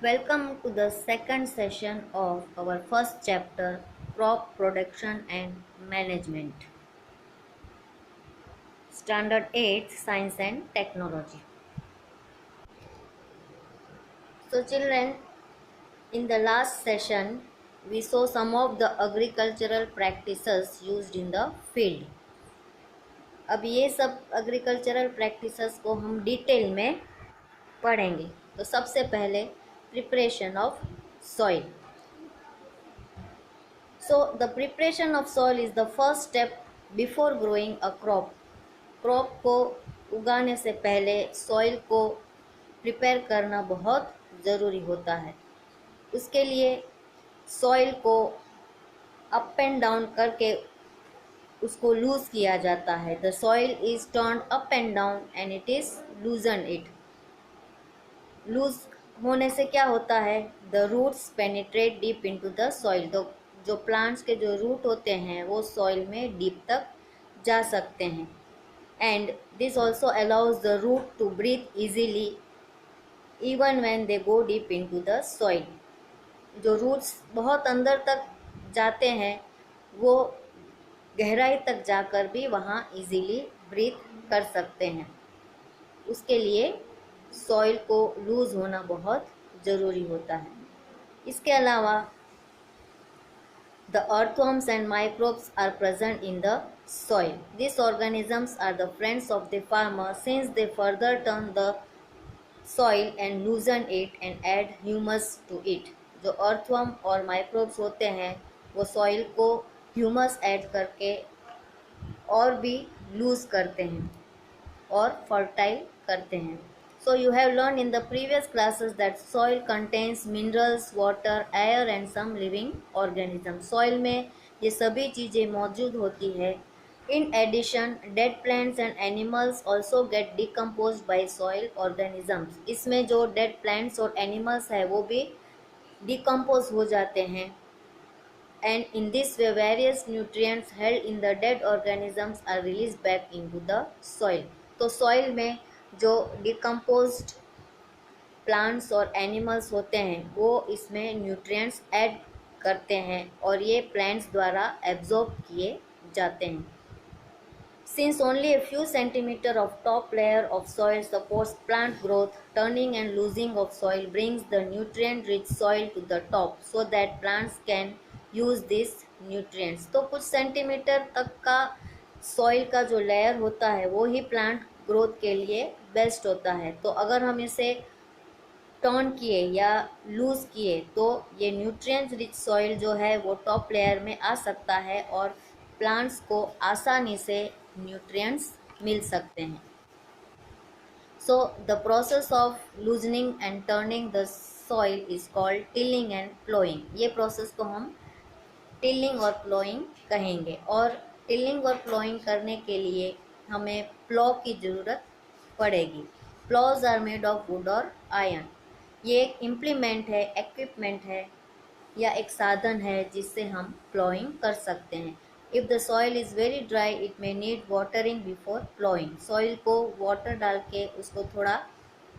Welcome to the second session of our first chapter, Crop Production and Management. Standard 8, Science and Technology. So children, in the last session, we saw some of the agricultural practices used in the field. अब ये सब agricultural practices को हम detail में पढ़ेंगे। तो सबसे पहले preparation of soil. So the preparation of soil is the first step before growing a crop. Crop को उगाने से पहले सॉइल को प्रिपेयर करना बहुत ज़रूरी होता है। उसके लिए सॉइल को अप एंड डाउन करके उसको लूज किया जाता है। The soil is turn up and down and it is loosen it. Loose होने से क्या होता है? The roots penetrate deep into the soil. तो जो प्लांट्स के जो रूट होते हैं वो सॉइल में डीप तक जा सकते हैं। And this also allows the root to breathe easily even when they go deep into the soil. जो रूट्स बहुत अंदर तक जाते हैं वो गहराई तक जाकर भी वहाँ इजीली ब्रीथ कर सकते हैं। उसके लिए सॉइल को लूज होना बहुत ज़रूरी होता है। इसके अलावा the earthworms and microbes are present in the soil. These organisms are the friends of the farmer since they further turn the soil and loosen it and add humus to it. जो earthworm और microbes होते हैं वो soil को humus add करके और भी loose करते हैं और फर्टाइल करते हैं। So you have learned in the previous classes that soil contains minerals, water, air and some living organisms. Soil में ये सभी चीज़ें मौजूद होती है। In addition, dead plants and animals also get decomposed by soil organisms. इसमें जो dead plants और animals है वो भी decompose हो जाते हैं। And in this way, various nutrients held in the dead organisms are released back into the soil. तो soil में जो डिकम्पोज्ड प्लांट्स और एनिमल्स होते हैं वो इसमें न्यूट्रिएंट्स ऐड करते हैं और ये प्लांट्स द्वारा एब्जॉर्ब किए जाते हैं। Since only a few centimeters of top layer of soil supports plant growth, turning and losing of soil brings the nutrient-rich soil to the top so that plants can use these nutrients. तो कुछ centimetre तक का soil का जो layer होता है वो ही plant growth के लिए बेस्ट होता है। तो अगर हम इसे टर्न किए या लूज किए तो ये न्यूट्रिएंट्स रिच सॉइल जो है वो टॉप लेयर में आ सकता है और प्लांट्स को आसानी से न्यूट्रिएंट्स मिल सकते हैं। So the process of loosening and turning the soil is called tilling and ploughing. ये प्रोसेस को हम टिलिंग और प्लोइंग कहेंगे। और टिलिंग और प्लोइंग करने के लिए हमें प्लो की ज़रूरत पड़ेगी। Ploughs are made of wood और आयरन। ये एक इम्प्लीमेंट है, इक्विपमेंट है या एक साधन है जिससे हम प्लोइंग कर सकते हैं। If the soil is very dry it may need watering before ploughing. Soil को वाटर डाल के उसको थोड़ा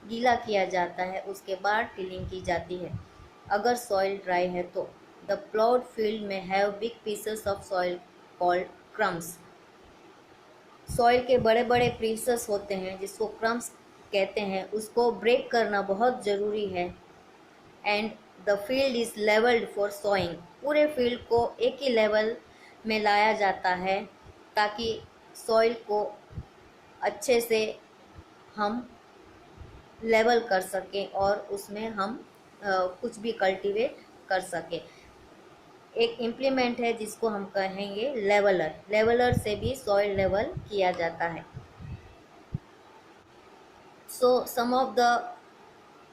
गीला किया जाता है, उसके बाद टिलिंग की जाती है। अगर सॉइल ड्राई है तो द प्लॉड फील्ड में have big pieces of soil called crumbs. Soil के बड़े बड़े पीसेस होते हैं जिसको क्रम्स कहते हैं, उसको ब्रेक करना बहुत ज़रूरी है। And the field is levelled for sowing. पूरे फील्ड को एक ही लेवल में लाया जाता है ताकि सॉइल को अच्छे से हम लेवल कर सकें और उसमें हम कुछ भी कल्टीवेट कर सकें। एक इम्प्लीमेंट है जिसको हम कहेंगे लेवलर। लेवलर से भी सॉइल लेवल किया जाता है। So some of the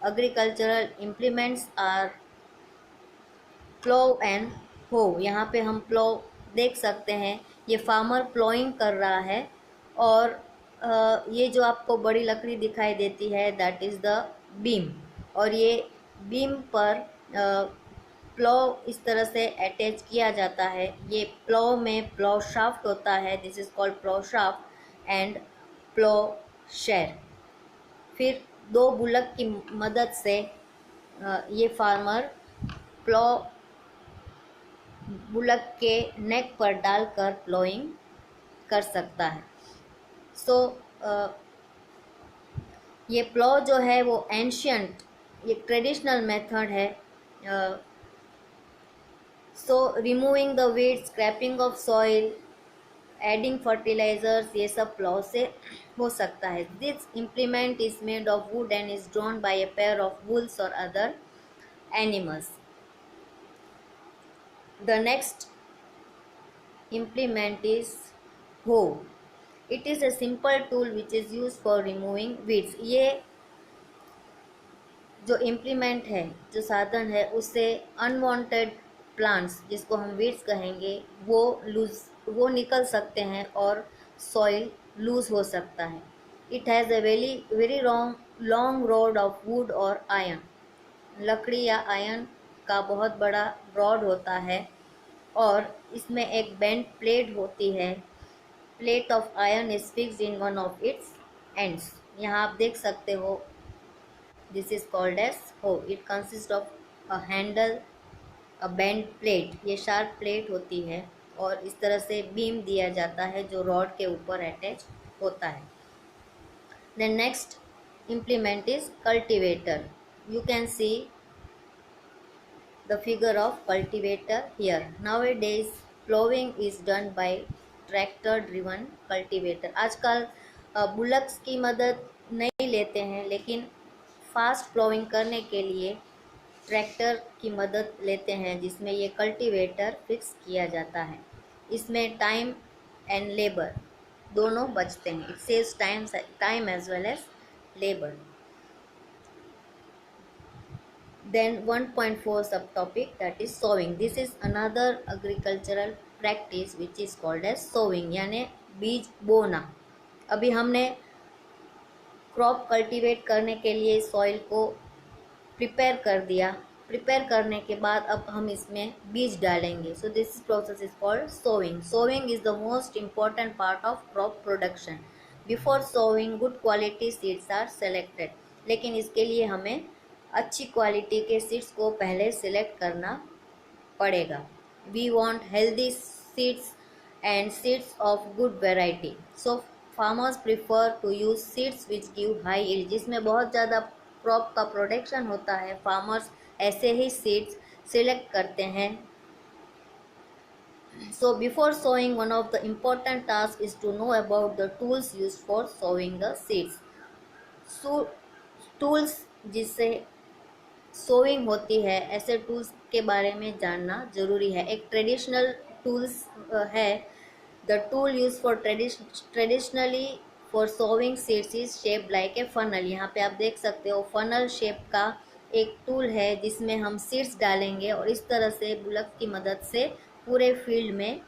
agricultural implements are plough and hoe. यहाँ पे हम प्लो देख सकते हैं, ये फार्मर प्लोइंग कर रहा है और ये जो आपको बड़ी लकड़ी दिखाई देती है दैट इज़ द बीम। और ये बीम पर प्लो इस तरह से अटैच किया जाता है। ये प्लो में प्लो शाफ्ट होता है, this is called plough shaft and plough share. फिर दो बुलक की मदद से ये फार्मर प्लो बुलक के नेक पर डालकर प्लोइंग कर सकता है। सो ये प्लो जो है वो एंशियंट, ये ट्रेडिशनल मेथड है। So removing the weed, scraping of soil, adding fertilisers, ये सब प्लो से हो सकता है। This implement is made of wood and is drawn by a pair of bulls और other animals. The next implement is hoe. It is a simple tool which is used for removing weeds. ये जो implement है, जो साधन है, उससे unwanted plants, जिसको हम वीड्स कहेंगे, वो निकल सकते हैं और सॉइल लूज हो सकता है। It has a very long rod of wood और आयरन। लकड़ी या आयरन का बहुत बड़ा रॉड होता है और इसमें एक बेंड प्लेट होती है। Plate of iron is fixed in one of its ends. यहाँ आप देख सकते हो, दिस इज कॉल्ड एज हो। It consist of a handle, a bend plate. ये शार्प प्लेट होती है और इस तरह से बीम दिया जाता है जो रॉड के ऊपर अटैच होता है। Then next implement is cultivator. You can see the figure of cultivator here. Nowadays plowing is done by tractor driven cultivator. आजकल बुलक्स की मदद नहीं लेते हैं, लेकिन फास्ट प्लोइंग करने के लिए ट्रैक्टर की मदद लेते हैं, जिसमें ये कल्टीवेटर फिक्स किया जाता है। इसमें टाइम एंड लेबर दोनों बचते हैं। It saves time as well as labor. Then 1.4 subtopic, that is sowing. This is another agricultural practice which is called as sowing, यानी बीज बोना। अभी हमने क्रॉप कल्टीवेट करने के लिए सॉइल को प्रिपेयर कर दिया। प्रिपेयर करने के बाद अब हम इसमें बीज डालेंगे। So this process is called sowing. Sowing is the most important part of crop production. Before sowing good quality seeds are selected. लेकिन इसके लिए हमें अच्छी क्वालिटी के सीड्स को पहले सिलेक्ट करना पड़ेगा। We want healthy seeds and seeds of good variety. So farmers prefer to use seeds which give high yield. जिसमें बहुत ज़्यादा क्रॉप का प्रोडक्शन होता है, फार्मर्स ऐसे ही सीड्स सिलेक्ट करते हैं। So before sowing, one of the important tasks is to know about the tools used for sowing the seeds. So tools जिससे सोइंग होती है, ऐसे टूल्स के बारे में जानना जरूरी है। एक ट्रेडिशनल टूल्स है। The tool use for traditionally for sowing seeds is shape like a funnel. यहाँ पे आप देख सकते हो फनल शेप का एक टूल है जिसमें हम सीड्स डालेंगे और इस तरह से बुलक की मदद से पूरे फील्ड में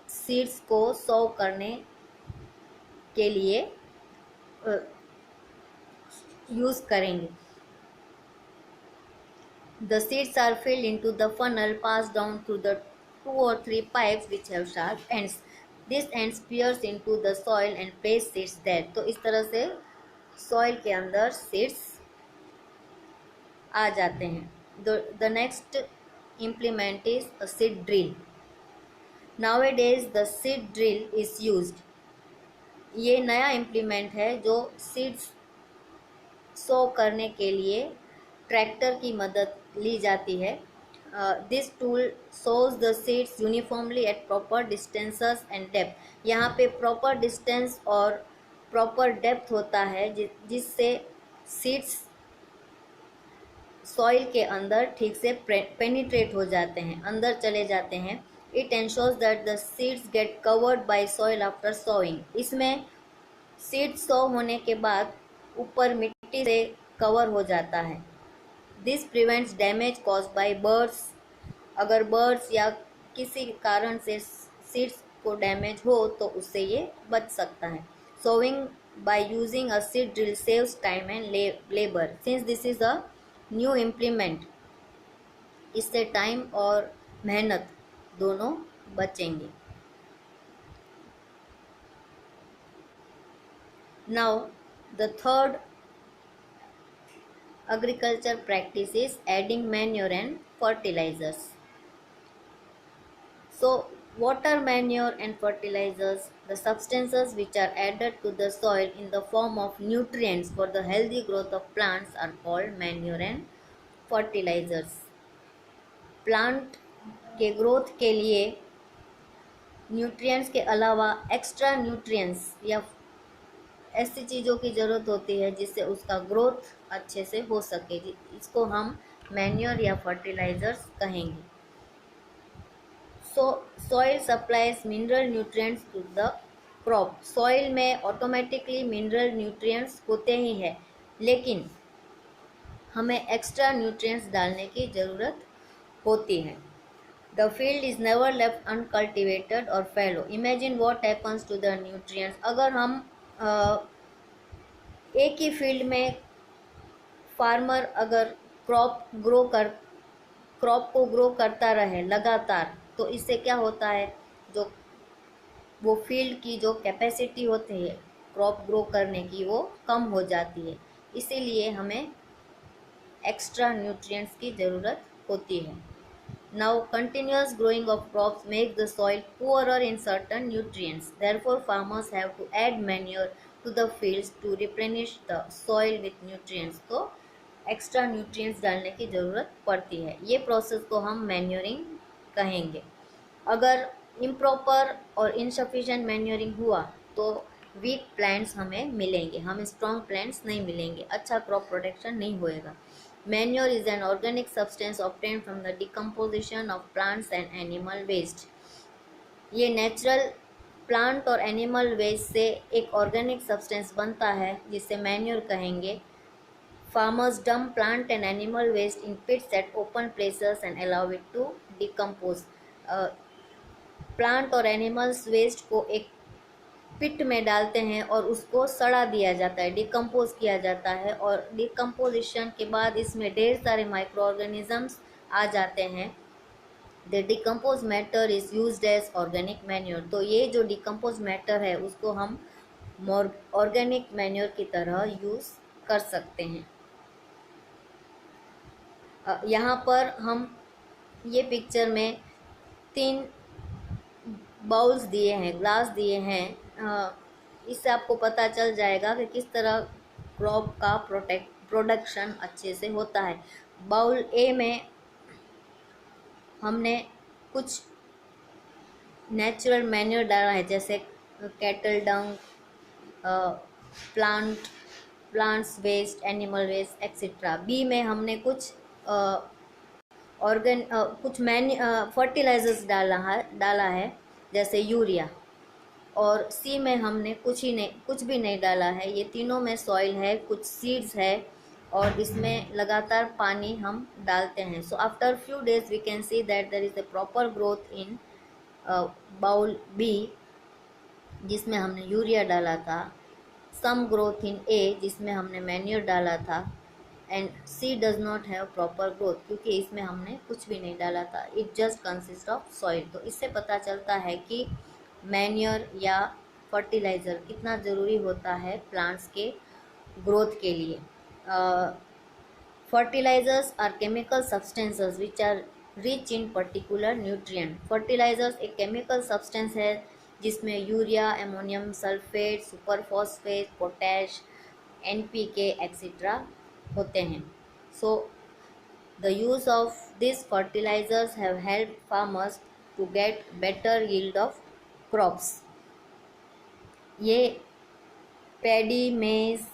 सीड्स को सोव करने के लिए यूज करेंगे। The seeds are filled into the funnel, passed down through the 2 or 3 pipes which have sharp ends. These ends pierce into the soil and place seeds there. तो इस तरह से soil के अंदर seeds आ जाते हैं। The next implement is a seed drill. Nowadays the seed drill is used. ये नया implement है जो seeds sow करने के लिए ट्रैक्टर की मदद ली जाती है। This tool shows the seeds uniformly eight proper distances and depth. यहाँ पे प्रॉपर डिस्टेंस और प्रॉपर डेप्थ होता है जिससे सीड्स सॉइल के अंदर ठीक से पेनिट्रेट हो जाते हैं, अंदर चले जाते हैं। It ensures that the seeds get covered by soil after sowing. इसमें सीड्स सो होने के बाद ऊपर मिट्टी से कवर हो जाता है। This prevents damage cause by birds. अगर बर्ड्स या किसी कारण से सीड्स को डैमेज हो तो उससे ये बच सकता है। Sowing by using a seed drill saves time and labour. Since this is a new implement, इससे टाइम और मेहनत दोनों बचेंगे। Now the third agriculture practices adding manure and fertilizers. So, water, manure, and fertilizers, the substances which are added to the soil in the form of nutrients for the healthy growth of plants are called manure and fertilizers. Plant के growth के लिए nutrients के अलावा extra nutrients या ऐसी चीज़ों की ज़रूरत होती है जिससे उसका ग्रोथ अच्छे से हो सके, इसको हम मैन्योर या फर्टिलाइजर्स कहेंगे. So soil supplies mineral nutrients to the crop. Soil में ऑटोमेटिकली मिनरल न्यूट्रिएंट्स होते ही हैं, लेकिन हमें एक्स्ट्रा न्यूट्रिएंट्स डालने की ज़रूरत होती है. The field is never left uncultivated or fallow. Imagine what happens to the nutrients. अगर हम एक ही फील्ड में फार्मर अगर क्रॉप को ग्रो करता रहे लगातार, तो इससे क्या होता है, जो वो फील्ड की जो कैपेसिटी होती है क्रॉप ग्रो करने की वो कम हो जाती है. इसीलिए हमें एक्स्ट्रा न्यूट्रिएंट्स की ज़रूरत होती है. Now, continuous growing of crops makes the soil poorer in certain nutrients. Therefore, farmers have to add manure to the fields to replenish the soil with nutrients. तो एक्स्ट्रा न्यूट्रिएंट्स डालने की ज़रूरत पड़ती है. ये प्रोसेस को हम मैन्योरिंग कहेंगे. अगर इम्प्रॉपर और इनसफिशिएंट मैन्योरिंग हुआ तो वीक प्लांट्स हमें मिलेंगे, हमें स्ट्रॉन्ग प्लांट्स नहीं मिलेंगे, अच्छा क्रॉप प्रोटेक्शन नहीं होएगा. Manure is an organic substance obtained from the decomposition of plants and animal waste. ये नेचुरल प्लांट और एनिमल वेस्ट से एक ऑर्गेनिक सब्सटेंस बनता है जिसे मैन्योर कहेंगे. Farmers dump plant and animal waste in pits at open places and allow it to decompose. Plant और animals waste को एक पिट में डालते हैं और उसको सड़ा दिया जाता है, डिकम्पोज किया जाता है, और डिकम्पोजिशन के बाद इसमें ढेर सारे माइक्रो ऑर्गेनिजम्स आ जाते हैं. The decompose matter is used as organic manure. तो ये जो डिकम्पोज मैटर है उसको हम ऑर्गेनिक मैन्योर की तरह यूज़ कर सकते हैं. यहाँ पर हम ये पिक्चर में 3 बाउल्स दिए हैं, ग्लास दिए हैं. इससे आपको पता चल जाएगा कि किस तरह क्रॉप का प्रोडक्शन अच्छे से होता है. बाउल ए में हमने कुछ नेचुरल मैन्योर डाला है, जैसे cattle dung, plants waste, animal waste etcetera. B में हमने कुछ फर्टिलाइजर्स डाला है जैसे यूरिया. और सी में हमने कुछ भी नहीं डाला है. ये तीनों में सॉइल है, कुछ सीड्स है, और इसमें लगातार पानी हम डालते हैं. So after few days we can see that there is a proper growth in bowl B जिसमें हमने यूरिया डाला था, सम ग्रोथ इन ए जिसमें हमने मैन्योर डाला था, and C does not have proper growth क्योंकि इसमें हमने कुछ भी नहीं डाला था. It just consist of soil. तो इससे पता चलता है कि मैन्योर या फर्टिलाइज़र कितना ज़रूरी होता है प्लांट्स के ग्रोथ के लिए. Fertilisers are chemical substances which are rich in particular nutrient. Fertilisers एक केमिकल सब्सटेंस है जिसमें urea, ammonium sulphate, super phosphate, potash, NPK etcetera होते हैं. So the use of this fertilisers have help farmers to get better yield of crops. ये paddy, maize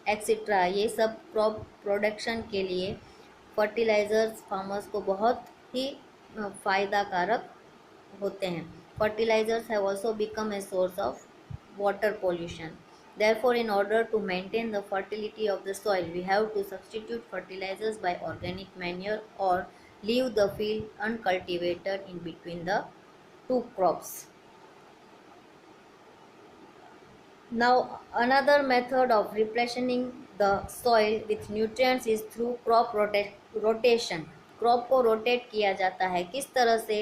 etcetera ये सब crop production के लिए फर्टिलाइजर्स फार्मर्स को बहुत ही फ़ायदा कारक होते हैं. Fertilisers have also become a source of water pollution. Therefore, in order to maintain the fertility of the soil, we have to substitute fertilizers by organic manure or leave the field uncultivated in between the 2 crops. Now, another method of replenishing the soil with nutrients is through crop rotation. Crop को rotate किया जाता है. किस तरह से?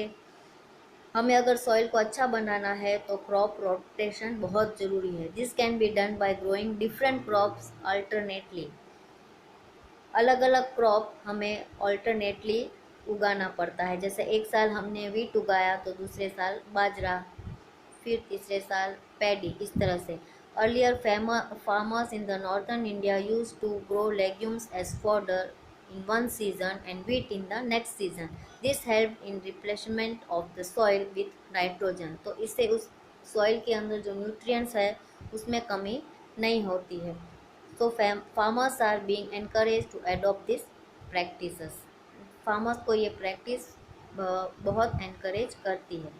हमें अगर soil को अच्छा बनाना है तो क्रॉप रोटेशन बहुत ज़रूरी है. This can be done by growing different crops alternately. अलग अलग क्रॉप हमें ऑल्टरनेटली उगाना पड़ता है। जैसे एक साल हमने वीट उगाया तो दूसरे साल बाजरा, फिर तीसरे साल पैडी, इस तरह से। Earlier farmers in the northern India use to grow legumes as fodder in one season and wheat in the next season. This helped in replenishment of the soil with nitrogen. तो इससे उस soil के अंदर जो nutrients है उसमें कमी नहीं होती है। So farmers are being encouraged to adopt this practices. Farmers को ये प्रैक्टिस बहुत encourage करती है।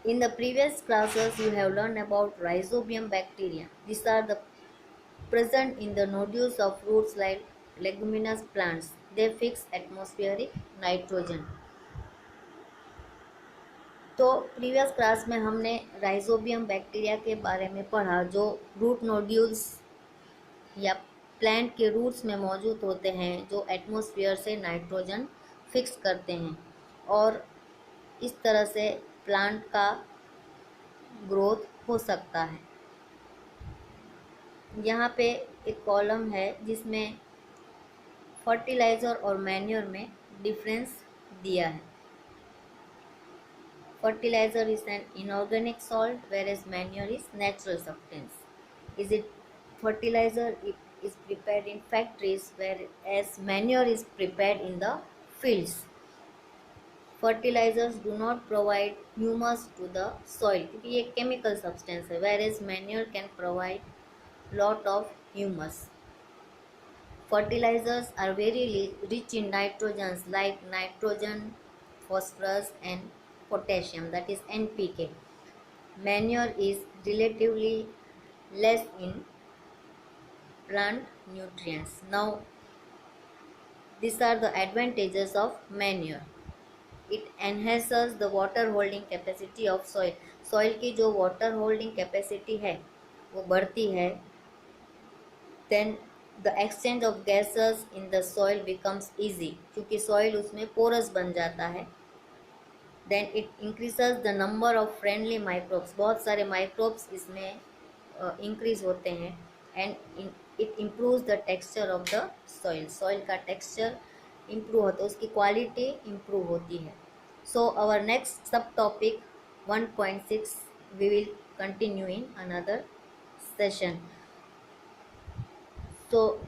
In the previous classes you have learned about rhizobium bacteria. These are the present in the nodules of roots like leguminous plants. They fix atmospheric nitrogen. तो previous class में हमने rhizobium bacteria के बारे में पढ़ा, जो रूट नोड्यूल्स या plant के रूट्स में मौजूद होते हैं, जो एटमॉस्फेयर से नाइट्रोजन फिक्स करते हैं और इस तरह से प्लांट का ग्रोथ हो सकता है। यहाँ पे एक कॉलम है जिसमें फर्टिलाइज़र और मैन्योर में डिफरेंस दिया है। Fertiliser is an inorganic salt whereas manure is natural substance. Is it fertilizer is prepared in factories whereas manure is prepared in the fields. Fertilizers do not provide humus to the soil क्योंकि ये chemical substance है, whereas manure can provide lot of humus. Fertilizers are very rich in nitrogens like nitrogen, phosphorus and potassium, that is NPK. Manure is relatively less in plant nutrients. Now these are the advantages of manure. It enhances the water holding capacity of soil. Soil की जो water holding capacity है वो बढ़ती है. Then the exchange of gases in the soil becomes easy क्योंकि soil उसमें porous बन जाता है. Then it increases the number of friendly microbes. बहुत सारे microbes इसमें increase होते हैं and it improves the texture of the soil. Soil का texture improve होता है, उसकी quality improve होती है. So our next subtopic 1.6 we will continue in another session. So